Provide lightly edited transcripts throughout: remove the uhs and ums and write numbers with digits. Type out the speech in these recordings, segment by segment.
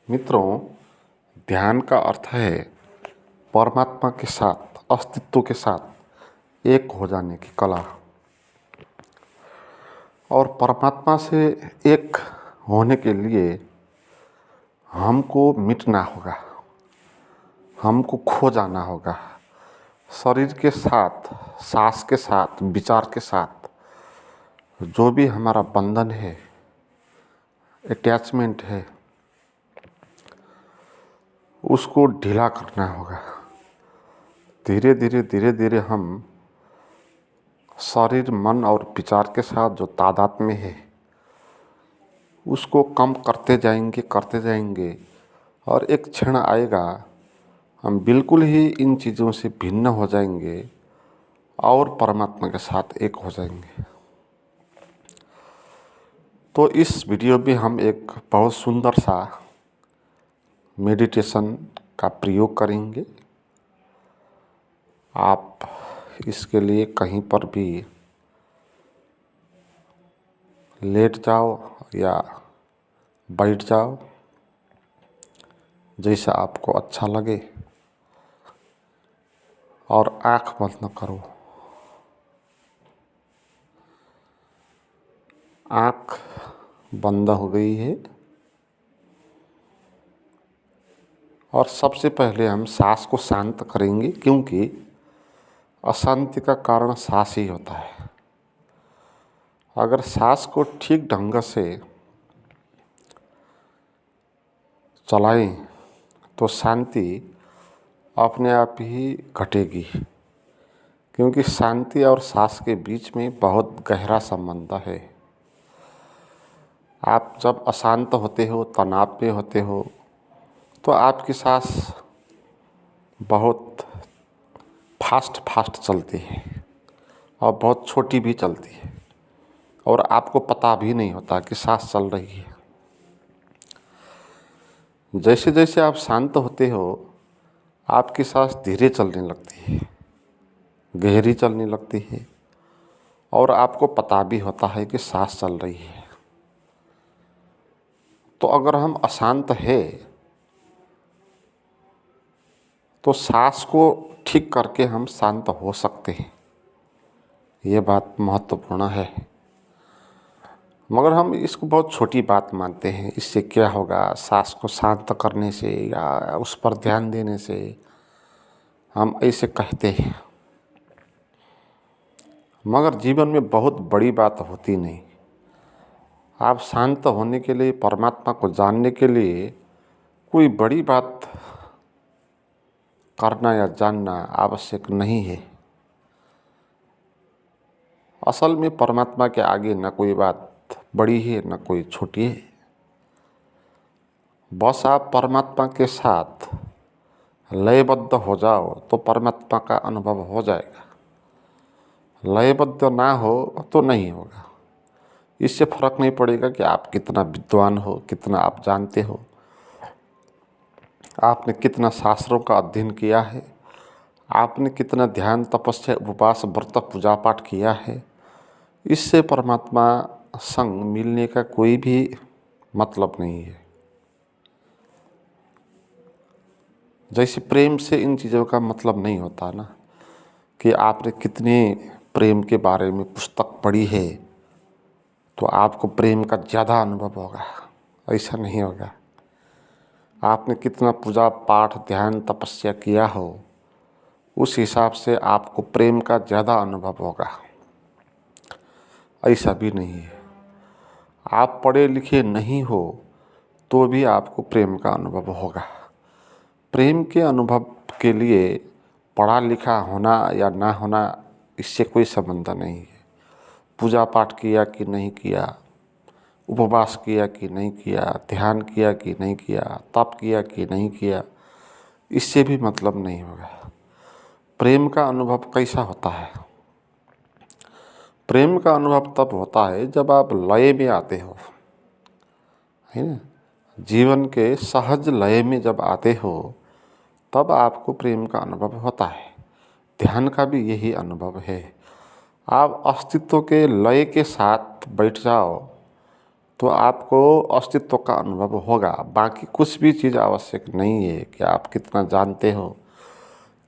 मित्रों, ध्यान का अर्थ है परमात्मा के साथ, अस्तित्व के साथ एक हो जाने की कला। और परमात्मा से एक होने के लिए हमको मिटना होगा, हमको खो जाना होगा। शरीर के साथ, सांस के साथ, विचार के साथ जो भी हमारा बंधन है, अटैचमेंट है, उसको ढीला करना होगा। धीरे धीरे हम शरीर, मन और विचार के साथ जो तादात्म्य है उसको कम करते जाएंगे और एक क्षण आएगा हम बिल्कुल ही इन चीज़ों से भिन्न हो जाएंगे और परमात्मा के साथ एक हो जाएंगे। तो इस वीडियो में हम एक बहुत सुंदर सा मेडिटेशन का प्रयोग करेंगे। आप इसके लिए कहीं पर भी लेट जाओ या बैठ जाओ, जैसा आपको अच्छा लगे, और आँख बंद न करो। आँख बंद हो गई है और सबसे पहले हम सांस को शांत करेंगे, क्योंकि अशांति का कारण सांस ही होता है। अगर सांस को ठीक ढंग से चलाएं तो शांति अपने आप ही घटेगी, क्योंकि शांति और सांस के बीच में बहुत गहरा संबंध है। आप जब अशांत होते हो, तनाव में होते हो, तो आपकी सांस बहुत फास्ट चलती है और बहुत छोटी भी चलती है और आपको पता भी नहीं होता कि सांस चल रही है। जैसे जैसे आप शांत होते हो, आपकी सांस धीरे चलने लगती है, गहरी चलने लगती है और आपको पता भी होता है कि सांस चल रही है। तो अगर हम अशांत है तो सांस को ठीक करके हम शांत हो सकते हैं, ये बात महत्वपूर्ण है। मगर हम इसको बहुत छोटी बात मानते हैं। इससे क्या होगा, सांस को शांत करने से या उस पर ध्यान देने से, हम ऐसे कहते हैं। मगर जीवन में बहुत बड़ी बात होती नहीं। आप शांत होने के लिए, परमात्मा को जानने के लिए कोई बड़ी बात करना या जानना आवश्यक नहीं है। असल में परमात्मा के आगे न कोई बात बड़ी है न कोई छोटी है। बस आप परमात्मा के साथ लयबद्ध हो जाओ तो परमात्मा का अनुभव हो जाएगा। लयबद्ध ना हो तो नहीं होगा। इससे फर्क नहीं पड़ेगा कि आप कितना विद्वान हो, कितना आप जानते हो, आपने कितना शास्त्रों का अध्ययन किया है, आपने कितना ध्यान, तपस्या, उपवास, व्रत, पूजा पाठ किया है। इससे परमात्मा संग मिलने का कोई भी मतलब नहीं है। जैसे प्रेम से इन चीज़ों का मतलब नहीं होता ना कि आपने कितने प्रेम के बारे में पुस्तक पढ़ी है तो आपको प्रेम का ज़्यादा अनुभव होगा। ऐसा नहीं होगा। आपने कितना पूजा पाठ, ध्यान, तपस्या किया हो, उस हिसाब से आपको प्रेम का ज़्यादा अनुभव होगा। ऐसा भी नहीं है। आप पढ़े लिखे नहीं हो तो भी आपको प्रेम का अनुभव होगा। प्रेम के अनुभव के लिए पढ़ा लिखा होना या ना होना, इससे कोई संबंध नहीं है। पूजा पाठ किया कि नहीं किया, उपवास किया कि नहीं किया, ध्यान किया कि नहीं किया, तप किया कि नहीं किया, इससे भी मतलब नहीं होगा। प्रेम का अनुभव कैसा होता है? प्रेम का अनुभव तब होता है जब आप लय में आते हो, है ना। जीवन के सहज लय में जब आते हो तब आपको प्रेम का अनुभव होता है। ध्यान का भी यही अनुभव है। आप अस्तित्व के लय के साथ बैठ जाओ तो आपको अस्तित्व का अनुभव होगा। बाकी कुछ भी चीज़ आवश्यक नहीं है कि आप कितना जानते हो,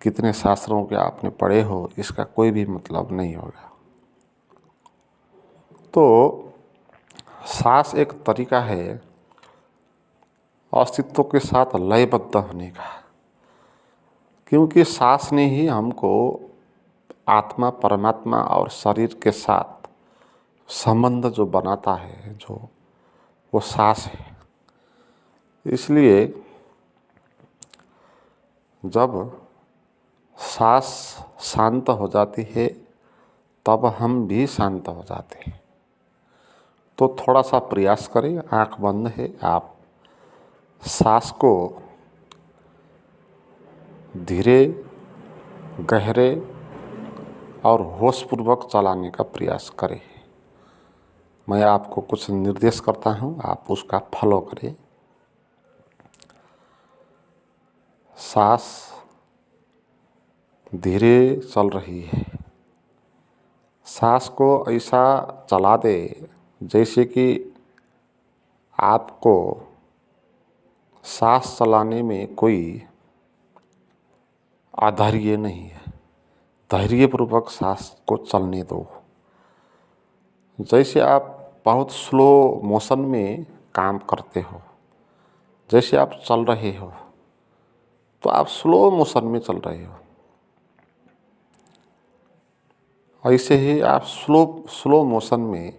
कितने शास्त्रों के आपने पढ़े हो, इसका कोई भी मतलब नहीं होगा। तो सांस एक तरीका है अस्तित्व के साथ लयबद्ध होने का, क्योंकि सांस ने ही हमको आत्मा, परमात्मा और शरीर के साथ संबंध जो बनाता है, जो वो सांस है। इसलिए जब सांस शांत हो जाती है तब हम भी शांत हो जाते हैं। तो थोड़ा सा प्रयास करें, आंख बंद है, आप सांस को धीरे, गहरे और होशपूर्वक चलाने का प्रयास करें। मैं आपको कुछ निर्देश करता हूँ, आप उसका फॉलो करें। सांस धीरे चल रही है। सांस को ऐसा चला दे जैसे कि आपको सांस चलाने में कोई अधैर्य नहीं है। धैर्यपूर्वक सांस को चलने दो। जैसे आप बहुत स्लो मोशन में काम करते हो, जैसे आप चल रहे हो तो आप स्लो मोशन में चल रहे हो, ऐसे ही आप स्लो मोशन में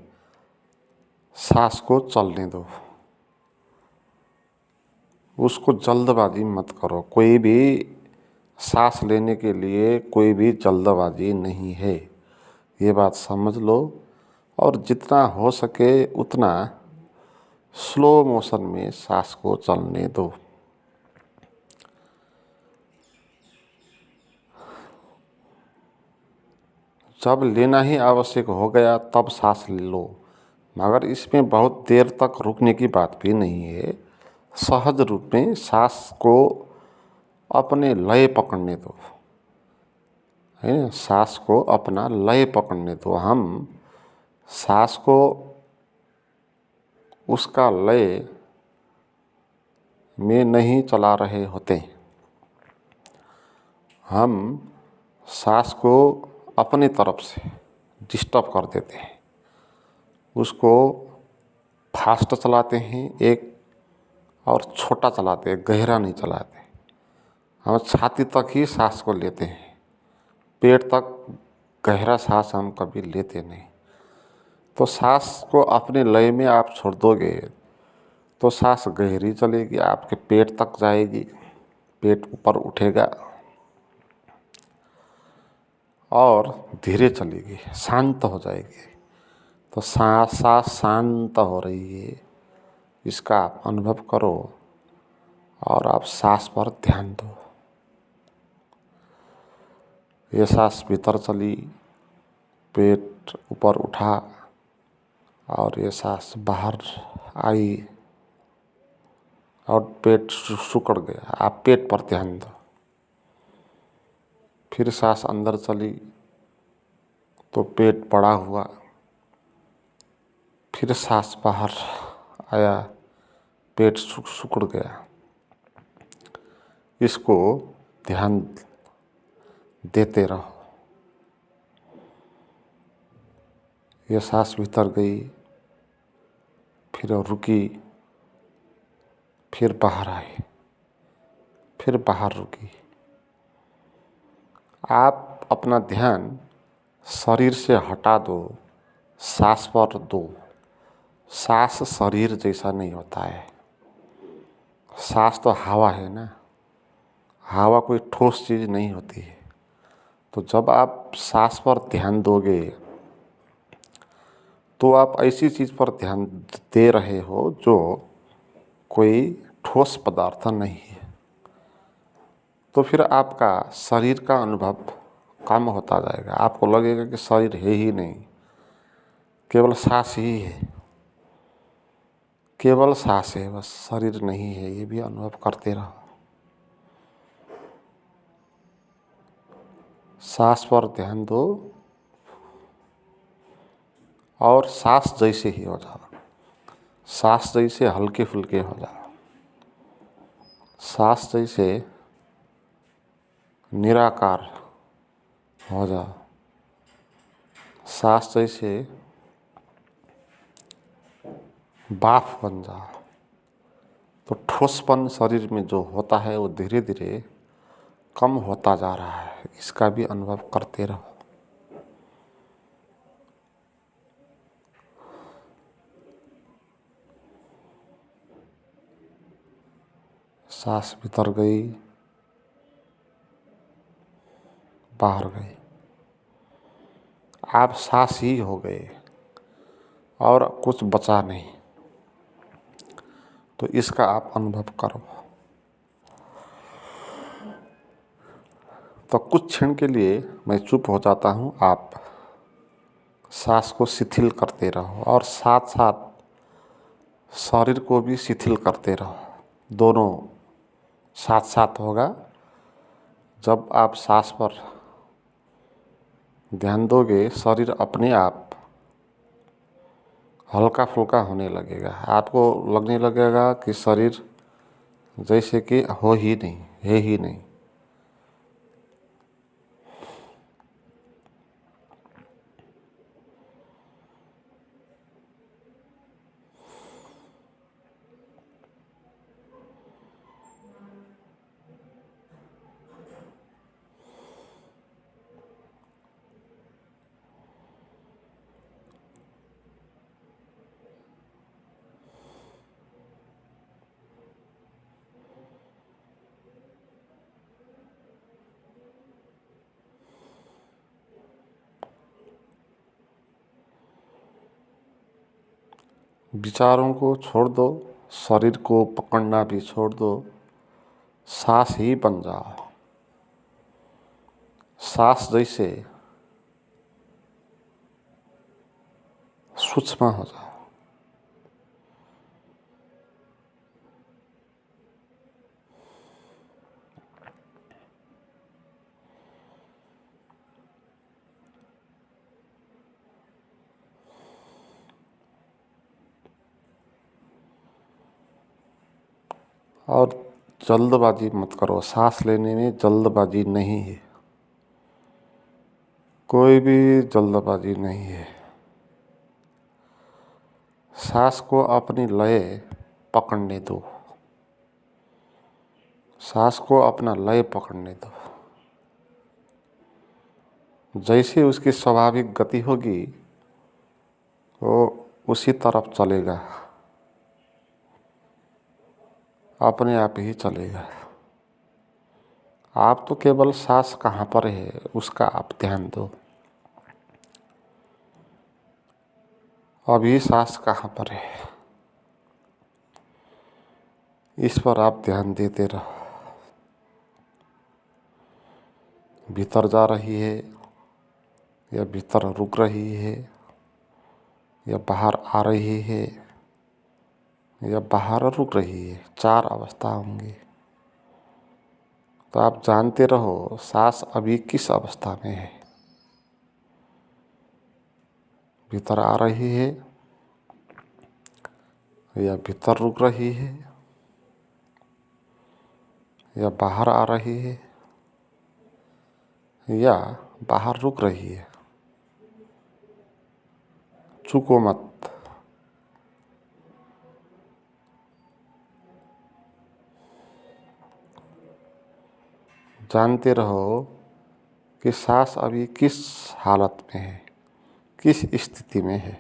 सांस को चलने दो। उसको जल्दबाजी मत करो। कोई भी सांस लेने के लिए कोई भी जल्दबाजी नहीं है, ये बात समझ लो। और जितना हो सके उतना स्लो मोशन में सांस को चलने दो। जब लेना ही आवश्यक हो गया तब सांस ले लो, मगर इसमें बहुत देर तक रुकने की बात भी नहीं है। सहज रूप में सांस को अपने लय पकड़ने दो, है ना। सांस को अपना लय पकड़ने दो। हम सांस को उसका लय में नहीं चला रहे होते, हम सांस को अपने तरफ से डिस्टर्ब कर देते हैं। उसको फास्ट चलाते हैं एक, और छोटा चलाते हैं, गहरा नहीं चलाते। हम छाती तक ही सांस को लेते हैं, पेट तक गहरा सांस हम कभी लेते नहीं। तो सांस को अपने लय में आप छोड़ दोगे तो सांस गहरी चलेगी, आपके पेट तक जाएगी, पेट ऊपर उठेगा और धीरे चलेगी, शांत हो जाएगी। तो सांस शांत हो रही है, इसका आप अनुभव करो और आप सांस पर ध्यान दो। ये सांस भीतर चली, पेट ऊपर उठा और ये सांस बाहर आई और पेट सिकुड़ गया। आप पेट पर ध्यान दो। फिर सांस अंदर चली तो पेट बड़ा हुआ, फिर सांस बाहर आया, पेट सिकुड़ गया। इसको ध्यान देते रहो। ये सांस भीतर गई, फिर रुकी, फिर बाहर आई, फिर बाहर रुकी। आप अपना ध्यान शरीर से हटा दो, सांस पर दो। सांस शरीर जैसा नहीं होता है। सांस तो हवा है ना, हवा कोई ठोस चीज़ नहीं होती है। तो जब आप सांस पर ध्यान दोगे तो आप ऐसी चीज़ पर ध्यान दे रहे हो जो कोई ठोस पदार्थ नहीं है। तो फिर आपका शरीर का अनुभव कम होता जाएगा। आपको लगेगा कि शरीर है ही नहीं, केवल सांस ही है, केवल सांस है, बस शरीर नहीं है। ये भी अनुभव करते रहो। सांस पर ध्यान दो और सांस जैसे ही हो जाओ। सांस जैसे हल्के फुल्के हो जाओ, सांस जैसे निराकार हो जाओ, सांस जैसे बाफ बन जाओ। तो ठोसपन शरीर में जो होता है वो धीरे धीरे कम होता जा रहा है, इसका भी अनुभव करते रहो। सांस भीतर गई, बाहर गई, आप सांस ही हो गए और कुछ बचा नहीं। तो इसका आप अनुभव करो। तो कुछ क्षण के लिए मैं चुप हो जाता हूँ, आप सांस को शिथिल करते रहो और साथ साथ शरीर को भी शिथिल करते रहो। दोनों साथ साथ होगा। जब आप सांस पर ध्यान दोगे, शरीर अपने आप हल्का फुल्का होने लगेगा। आपको लगने लगेगा कि शरीर जैसे कि हो ही नहीं, है ही नहीं। विचारों को छोड़ दो, शरीर को पकड़ना भी छोड़ दो, सांस ही बन जाओ। सांस जैसे सूक्ष्म हो जाओ। और जल्दबाजी मत करो, सांस लेने में जल्दबाजी नहीं है, कोई भी जल्दबाजी नहीं है। सांस को अपनी लय पकड़ने दो, सांस को अपना लय पकड़ने दो। जैसे उसकी स्वाभाविक गति होगी वो उसी तरफ चलेगा, अपने आप ही चलेगा। आप तो केवल सांस कहाँ पर है उसका आप ध्यान दो। अभी सांस कहाँ पर है, इस पर आप ध्यान देते रहो। भीतर जा रही है या भीतर रुक रही है, या बाहर आ रही है या बाहर रुक रही है, 4 अवस्था होंगी। तो आप जानते रहो सांस अभी किस अवस्था में है। भीतर आ रही है या भीतर रुक रही है या बाहर आ रही है या बाहर रुक रही है। चूको मत। जानते रहो कि सांस अभी किस हालत में है, किस स्थिति में है,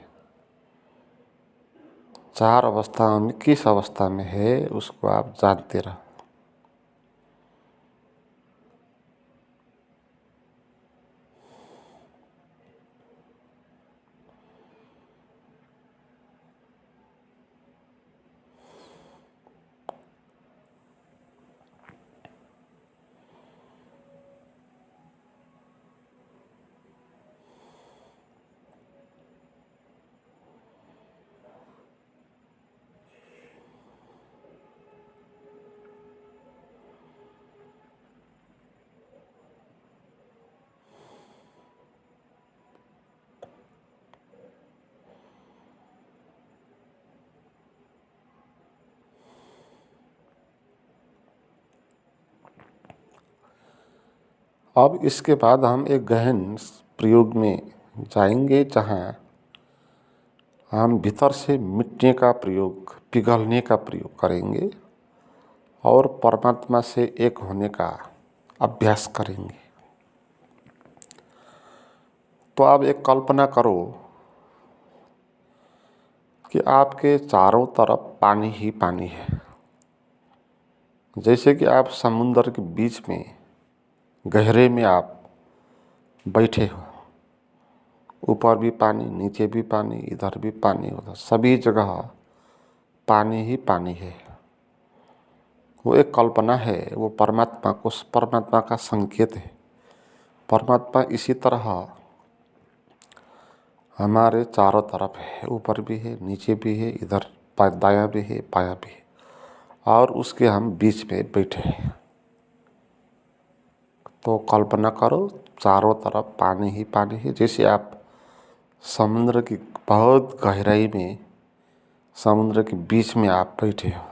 4 अवस्थाओं में किस अवस्था में है, उसको आप जानते रहो। अब इसके बाद हम एक गहन प्रयोग में जाएंगे, जहाँ हम भीतर से मिटने का प्रयोग, पिघलने का प्रयोग करेंगे और परमात्मा से एक होने का अभ्यास करेंगे। तो आप एक कल्पना करो कि आपके चारों तरफ पानी ही पानी है। जैसे कि आप समुद्र के बीच में, गहरे में आप बैठे हो, ऊपर भी पानी, नीचे भी पानी, इधर भी पानी, उधर सभी जगह पानी ही पानी है। वो एक कल्पना है, वो परमात्मा का संकेत है। परमात्मा इसी तरह हमारे चारों तरफ है, ऊपर भी है, नीचे भी है, इधर दायां भी है, बायां भी है, और उसके हम बीच में बैठे हैं। तो कल्पना करो चारों तरफ पानी ही पानी है। जैसे आप समुद्र की बहुत गहराई में, समुद्र के बीच में आप बैठे हो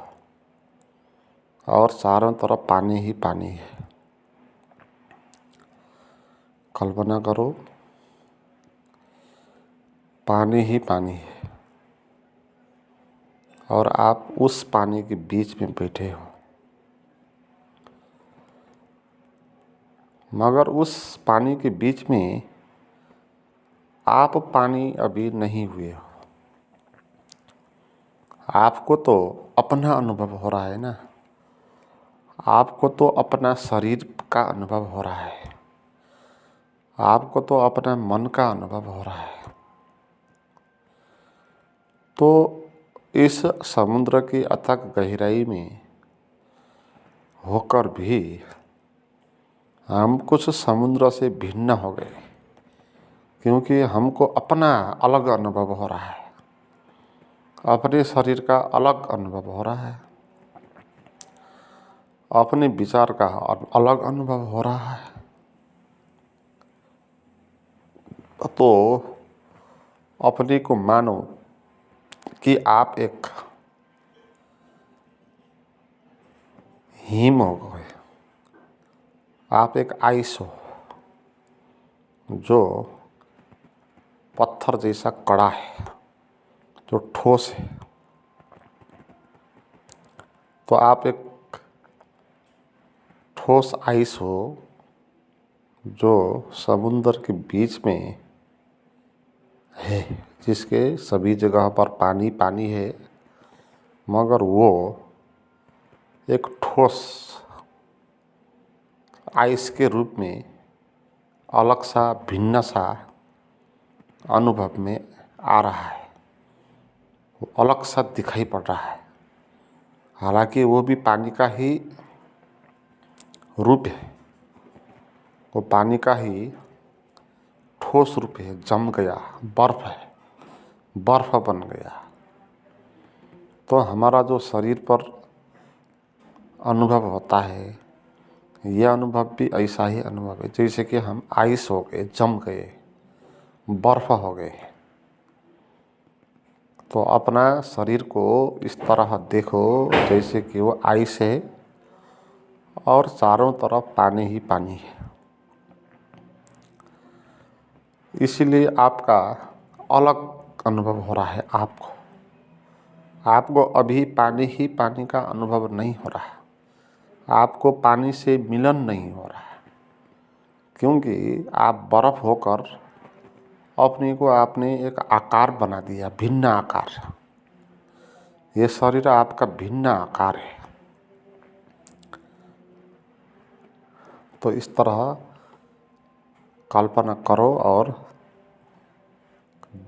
और चारों तरफ पानी ही पानी है। कल्पना करो पानी ही पानी है और आप उस पानी के बीच में बैठे हो, मगर उस पानी के बीच में आप पानी अभी नहीं हुए हो। आपको तो अपना अनुभव हो रहा है ना, आपको तो अपना शरीर का अनुभव हो रहा है, आपको तो अपना मन का अनुभव हो रहा है। तो इस समुद्र की अथक गहराई में होकर भी हम कुछ समुद्र से भिन्न हो गए, क्योंकि हमको अपना अलग अनुभव हो रहा है, अपने शरीर का अलग अनुभव हो रहा है, अपने विचार का अलग अनुभव हो रहा है। तो अपने को मानो कि आप एक हिम हो गए, आप एक आइस हो जो पत्थर जैसा कड़ा है, जो ठोस है। तो आप एक ठोस आइस हो जो समुद्र के बीच में है, जिसके सभी जगह पर पानी पानी है, मगर वो एक ठोस आइस के रूप में अलग सा, भिन्न सा अनुभव में आ रहा है, वो अलग सा दिखाई पड़ रहा है। हालांकि वो भी पानी का ही रूप है, वो पानी का ही ठोस रूप है, जम गया, बर्फ है, बर्फ बन गया। तो हमारा जो शरीर पर अनुभव होता है, यह अनुभव भी ऐसा ही अनुभव है, जैसे कि हम आइस हो गए, जम गए, बर्फ हो गए। तो अपना शरीर को इस तरह देखो जैसे कि वो आइस है और चारों तरफ पानी ही पानी है। इसीलिए आपका अलग अनुभव हो रहा है। आपको अभी पानी ही पानी का अनुभव नहीं हो रहा, आपको पानी से मिलन नहीं हो रहा, क्योंकि आप बर्फ होकर अपने को आपने एक आकार बना दिया, भिन्न आकार। ये शरीर आपका भिन्न आकार है। तो इस तरह कल्पना करो और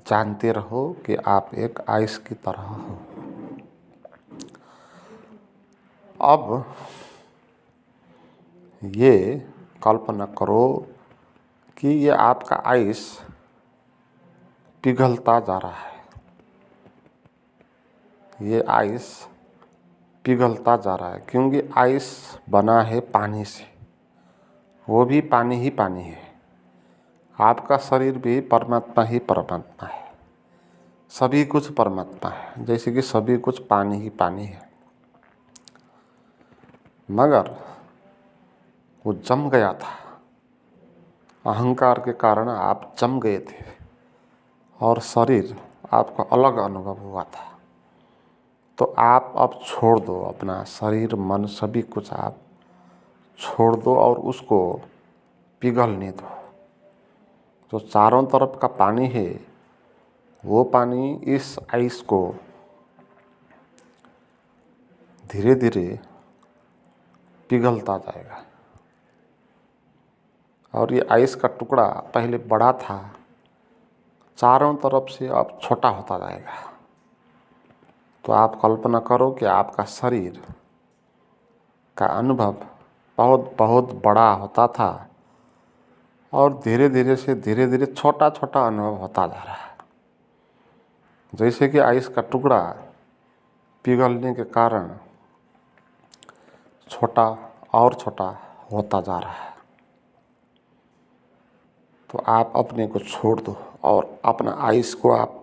जानते रहो कि आप एक आइस की तरह हो। अब ये कल्पना करो कि ये आपका आइस पिघलता जा रहा है, ये आइस पिघलता जा रहा है, क्योंकि आइस बना है पानी से, वो भी पानी ही पानी है। आपका शरीर भी परमात्मा ही परमात्मा है, सभी कुछ परमात्मा है, जैसे कि सभी कुछ पानी ही पानी है। मगर वो जम गया था, अहंकार के कारण आप जम गए थे और शरीर आपको अलग अनुभव हुआ था। तो आप अब छोड़ दो, अपना शरीर मन सभी कुछ आप छोड़ दो और उसको पिघलने दो। जो चारों तरफ का पानी है वो पानी इस आइस को धीरे धीरे पिघलता जाएगा और ये आइस का टुकड़ा पहले बड़ा था, चारों तरफ से अब छोटा होता जाएगा। तो आप कल्पना करो कि आपका शरीर का अनुभव बहुत बहुत बड़ा होता था और धीरे धीरे छोटा छोटा अनुभव होता जा रहा है। जैसे कि आइस का टुकड़ा पिघलने के कारण छोटा और छोटा होता जा रहा है। तो आप अपने को छोड़ दो और अपना आइस को आप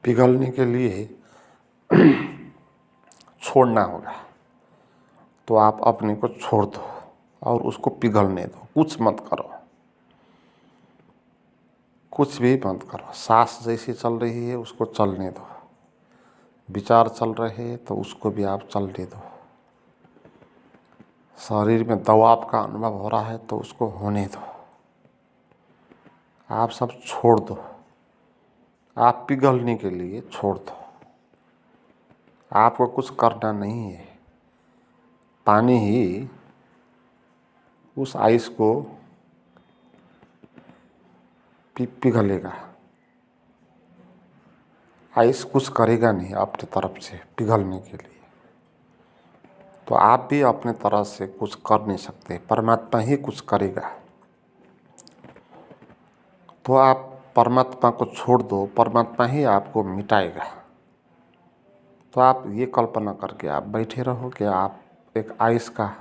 पिघलने के लिए छोड़ना होगा। तो आप अपने को छोड़ दो और उसको पिघलने दो, कुछ मत करो, कुछ भी मत करो। सांस जैसी चल रही है उसको चलने दो, विचार चल रहे हैं तो उसको भी आप चलने दो, शरीर में दबाव का अनुभव हो रहा है तो उसको होने दो। आप सब छोड़ दो, आप पिघलने के लिए छोड़ दो। आपको कुछ करना नहीं है, पानी ही उस आइस को पिघलेगा। आइस कुछ करेगा नहीं अपनी तरफ से पिघलने के लिए। तो आप भी अपने तरफ से कुछ कर नहीं सकते, परमात्मा ही कुछ करेगा। तो आप परमात्मा को छोड़ दो, परमात्मा ही आपको मिटाएगा। तो आप ये कल्पना करके आप बैठे रहो कि आप एक आइस का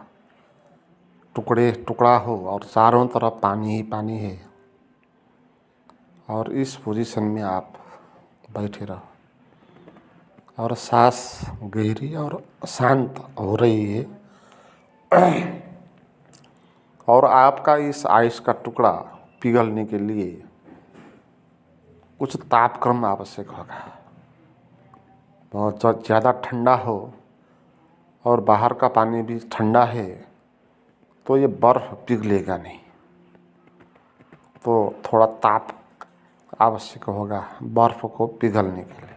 टुकड़ा हो और चारों तरफ पानी ही पानी है और इस पोजीशन में आप बैठे रहो और सांस गहरी और शांत हो रही है और आपका इस आइस का टुकड़ा पिघलने के लिए कुछ तापक्रम आवश्यक होगा। बहुत ज़्यादा ठंडा हो और बाहर का पानी भी ठंडा है तो ये बर्फ़ पिघलेगा नहीं। तो थोड़ा ताप आवश्यक होगा बर्फ़ को पिघलने के लिए।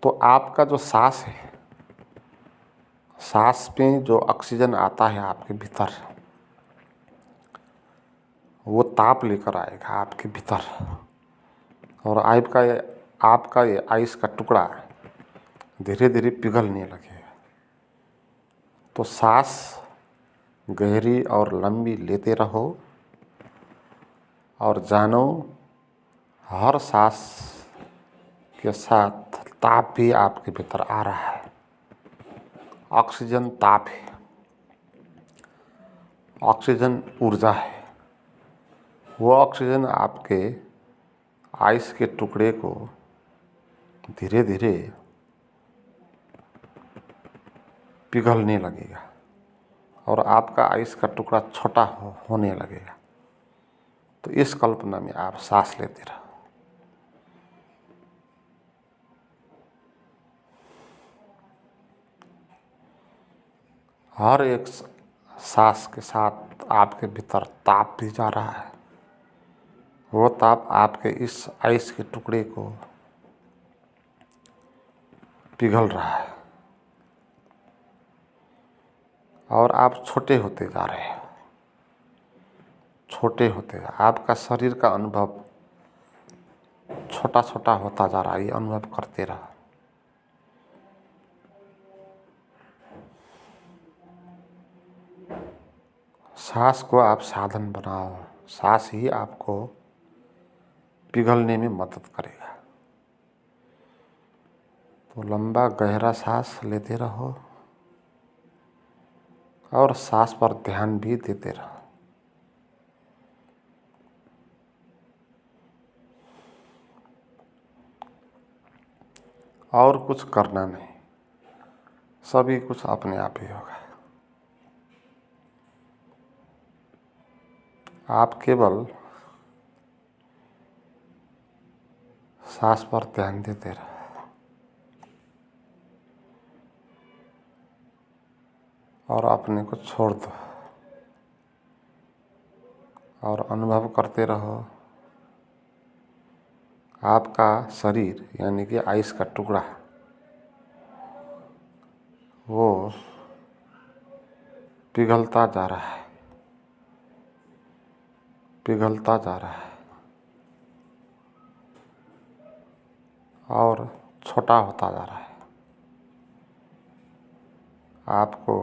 तो आपका जो सांस है, सांस में जो ऑक्सीजन आता है आपके भीतर, वो ताप लेकर आएगा आपके भीतर और आपका ये आइस का टुकड़ा धीरे धीरे पिघलने लगेगा। तो सांस गहरी और लंबी लेते रहो और जानो हर सांस के साथ ताप भी आपके भीतर आ रहा है। ऑक्सीजन ताप है, ऑक्सीजन ऊर्जा है। वो ऑक्सीजन आपके आइस के टुकड़े को धीरे धीरे पिघलने लगेगा और आपका आइस का टुकड़ा छोटा होने लगेगा। तो इस कल्पना में आप सांस लेते रहो। हर एक सांस के साथ आपके भीतर ताप भी जा रहा है। वो ताप आपके इस आइस के टुकड़े को पिघल रहा है और आप छोटे होते जा रहे हैं, छोटे होते आपका शरीर का अनुभव छोटा छोटा होता जा रहा है। ये अनुभव करते रहो। सांस को आप साधन बनाओ, सांस ही आपको पिघलने में मदद करेगा। तो लंबा गहरा सांस लेते रहो और सांस पर ध्यान भी देते रहो। और कुछ करना नहीं, सभी कुछ अपने आप ही होगा। आप केवल सांस पर ध्यान देते रहो और अपने को छोड़ दो और अनुभव करते रहो आपका शरीर यानी कि आइस का टुकड़ा वो पिघलता जा रहा है, पिघलता जा रहा है और छोटा होता जा रहा है। आपको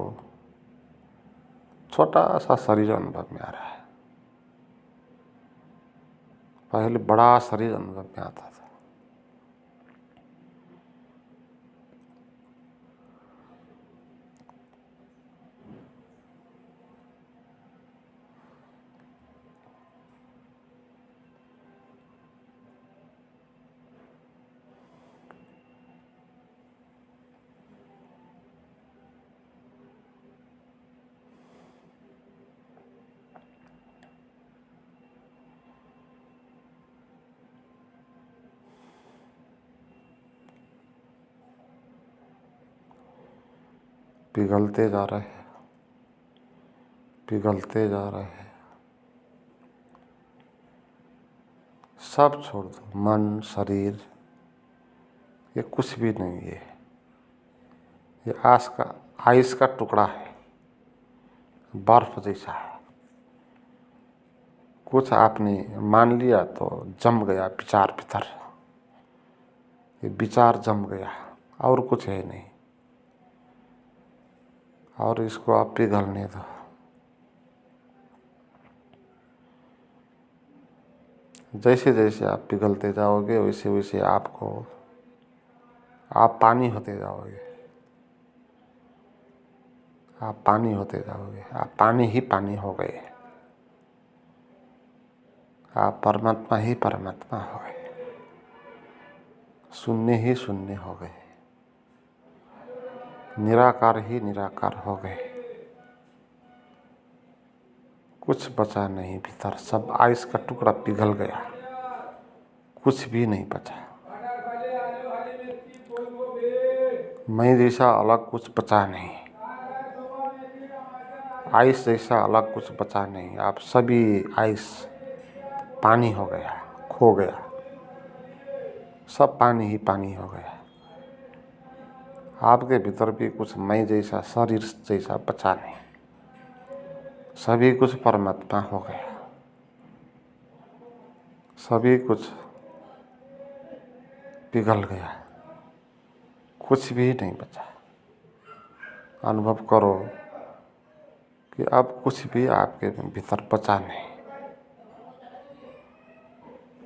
छोटा सा शरीर अनुभव में आ रहा है। पहले बड़ा शरीर अनुभव में आता था। पिघलते जा रहे हैं, पिघलते जा रहे हैं। सब छोड़ दो, मन, शरीर, ये कुछ भी नहीं है। ये आइस का टुकड़ा है, बर्फ जैसा है। कुछ आपने मान लिया तो जम गया विचार भीतर, ये विचार जम गया और कुछ है नहीं। और इसको आप पिघलने दो। जैसे जैसे आप पिघलते जाओगे वैसे वैसे आप पानी होते जाओगे, आप पानी होते जाओगे, आप पानी ही पानी हो गए, आप परमात्मा ही परमात्मा हो गए, शून्य ही शून्य हो गए, निराकार ही निराकार हो गए। कुछ बचा नहीं भीतर, सब आइस का टुकड़ा पिघल गया, कुछ भी नहीं बचा। मैं जैसा अलग कुछ बचा नहीं, आइस जैसा अलग कुछ बचा नहीं। आप सभी आइस पानी हो गया, खो गया, सब पानी ही पानी हो गया। आपके भीतर भी कुछ मैं जैसा शरीर जैसा बचा नहीं, सभी कुछ परमात्मा हो गया, सभी कुछ पिघल गया, कुछ भी नहीं बचा। अनुभव करो कि अब कुछ भी आपके भीतर बचा नहीं।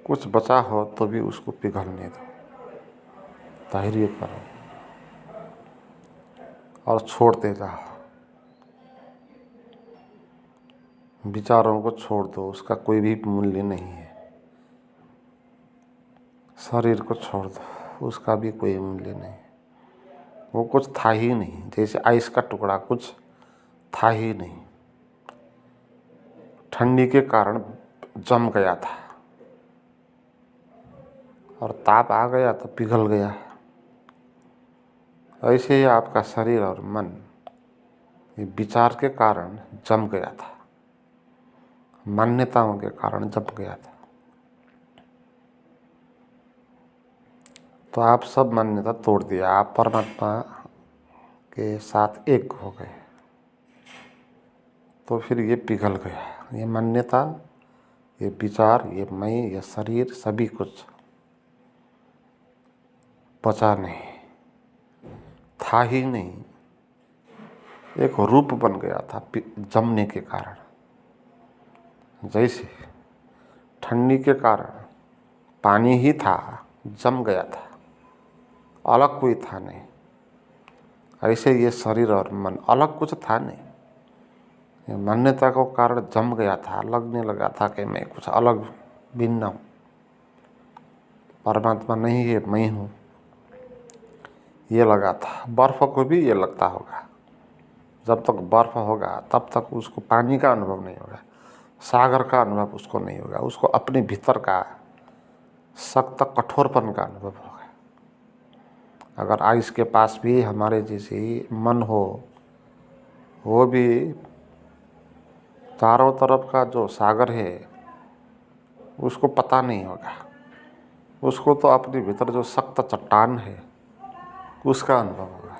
कुछ बचा हो तो भी उसको पिघलने दो, धैर्य करो और छोड़ते जाओ। विचारों को छोड़ दो, उसका कोई भी मूल्य नहीं है। शरीर को छोड़ दो, उसका भी कोई मूल्य नहीं, वो कुछ था ही नहीं। जैसे आइस का टुकड़ा कुछ था ही नहीं, ठंडी के कारण जम गया था और ताप आ गया तो पिघल गया। ऐसे ही आपका शरीर और मन ये विचार के कारण जम गया था, मान्यताओं के कारण जम गया था। तो आप सब मान्यता तोड़ दिया, आप परमात्मा के साथ एक हो गए। तो फिर ये पिघल गया, ये मान्यता, ये विचार, ये मैं, ये शरीर, सभी कुछ बचा नहीं, था ही नहीं। एक रूप बन गया था जमने के कारण। जैसे ठंडी के कारण पानी ही था, जम गया था, अलग कोई था नहीं। ऐसे ये शरीर और मन अलग कुछ था नहीं, ये मान्यता को कारण जम गया था, लगने लगा था कि मैं कुछ अलग भिन्न हूँ, परमात्मा नहीं है, मैं हूँ, ये लगा था। बर्फ को भी ये लगता होगा, जब तक बर्फ होगा तब तक उसको पानी का अनुभव नहीं होगा। सागर का अनुभव उसको नहीं होगा, उसको अपने भीतर का सख्त कठोरपन का अनुभव होगा। अगर आइस के पास भी हमारे जैसे मन हो, वो भी चारों तरफ का जो सागर है उसको पता नहीं होगा, उसको तो अपने भीतर जो सख्त चट्टान है उसका अनुभव होगा।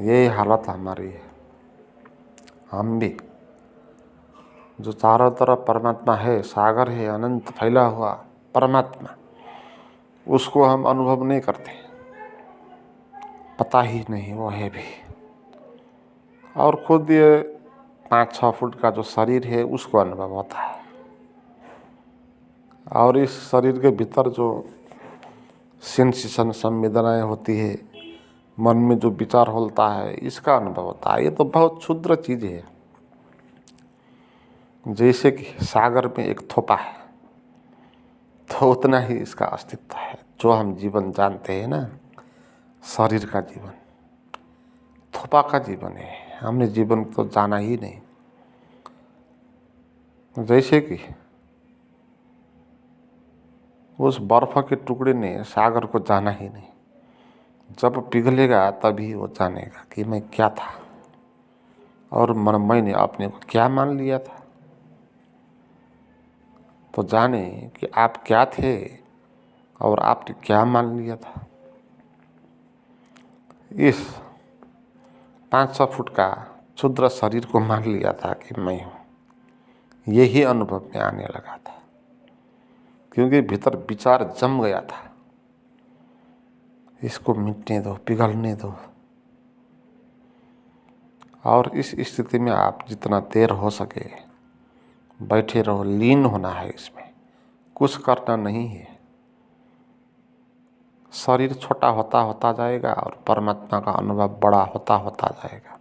यही हालत हमारी है। हम भी जो चारों तरफ परमात्मा है, सागर है, अनंत फैला हुआ परमात्मा, उसको हम अनुभव नहीं करते, पता ही नहीं वो है भी। और खुद ये 5-6 फुट का जो शरीर है उसको अनुभव होता है। और इस शरीर के भीतर जो सेंसेशन संवेदनाएं होती है, मन में जो विचार होता है, इसका अनुभव होता है। ये तो बहुत क्षुद्र चीज़ है। जैसे कि सागर में एक थोपा है तो उतना ही इसका अस्तित्व है। जो हम जीवन जानते हैं ना, शरीर का जीवन थोपा का जीवन है, हमने जीवन तो जाना ही नहीं। जैसे कि उस बर्फ के टुकड़े ने सागर को जाना ही नहीं, जब पिघलेगा तभी वो जानेगा कि मैं क्या था और मैंने अपने को क्या मान लिया था। तो जाने कि आप क्या थे और आपने क्या मान लिया था। इस 500 फुट का क्षुद्र शरीर को मान लिया था कि मैं हूँ। यही अनुभव में आने लगा था, क्योंकि भीतर विचार जम गया था। इसको मिटने दो, पिघलने दो। और इस स्थिति में आप जितना देर हो सके बैठे रहो, लीन होना है इसमें, कुछ करना नहीं है। शरीर छोटा होता होता जाएगा और परमात्मा का अनुभव बड़ा होता होता जाएगा।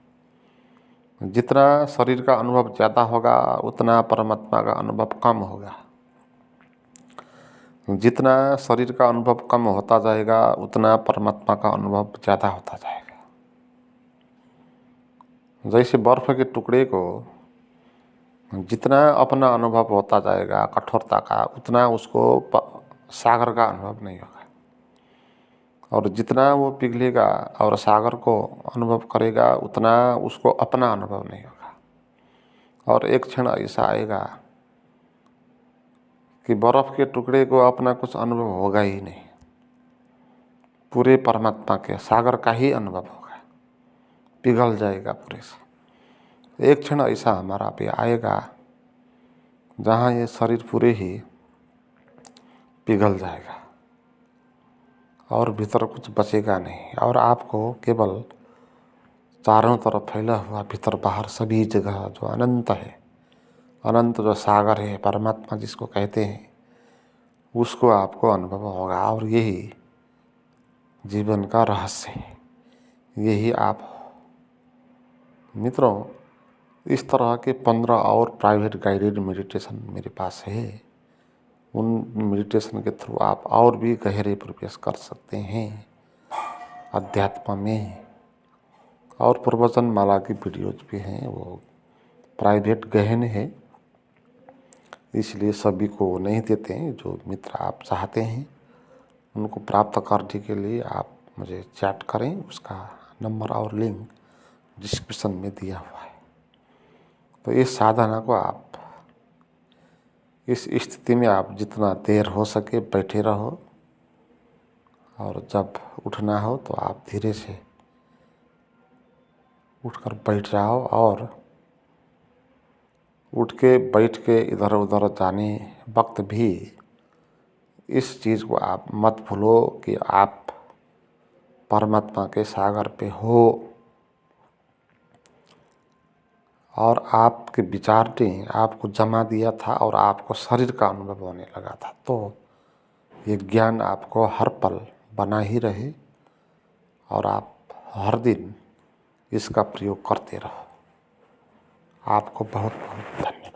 जितना शरीर का अनुभव ज़्यादा होगा उतना परमात्मा का अनुभव कम होगा। जितना शरीर का अनुभव कम होता जाएगा उतना परमात्मा का अनुभव ज़्यादा होता जाएगा। जैसे बर्फ के टुकड़े को जितना अपना अनुभव होता जाएगा कठोरता का, उतना उसको सागर का अनुभव नहीं होगा। और जितना वो पिघलेगा और सागर को अनुभव करेगा उतना उसको अपना अनुभव नहीं होगा। और एक क्षण ऐसा आएगा कि बर्फ के टुकड़े को अपना कुछ अनुभव होगा ही नहीं, पूरे परमात्मा के सागर का ही अनुभव होगा, पिघल जाएगा पूरे से। एक क्षण ऐसा हमारा पे आएगा जहाँ ये शरीर पूरे ही पिघल जाएगा और भीतर कुछ बचेगा नहीं। और आपको केवल चारों तरफ फैला हुआ भीतर बाहर सभी जगह जो अनंत है, अनंत जो सागर है, परमात्मा जिसको कहते हैं, उसको आपको अनुभव होगा। और यही जीवन का रहस्य है, यही आप हो। मित्रों, इस तरह के 15 और प्राइवेट गाइडेड मेडिटेशन मेरे पास है। उन मेडिटेशन के थ्रू आप और भी गहरे प्रवेश कर सकते हैं अध्यात्म में। और प्रवचन माला की वीडियोज भी हैं, वो प्राइवेट गहन है, इसलिए सभी को नहीं देते हैं। जो मित्र आप चाहते हैं उनको प्राप्त करने के लिए आप मुझे चैट करें, उसका नंबर और लिंक डिस्क्रिप्शन में दिया हुआ है। तो इस साधना को आप इस स्थिति में आप जितना देर हो सके बैठे रहो, और जब उठना हो तो आप धीरे से उठकर बैठ जाओ। और उठ के बैठ के इधर उधर जाने वक्त भी इस चीज़ को आप मत भूलो कि आप परमात्मा के सागर पे हो और आपके विचार ने आपको जमा दिया था और आपको शरीर का अनुभव होने लगा था। तो ये ज्ञान आपको हर पल बना ही रहे और आप हर दिन इसका प्रयोग करते रहो। आपको बहुत बहुत धन्यवाद।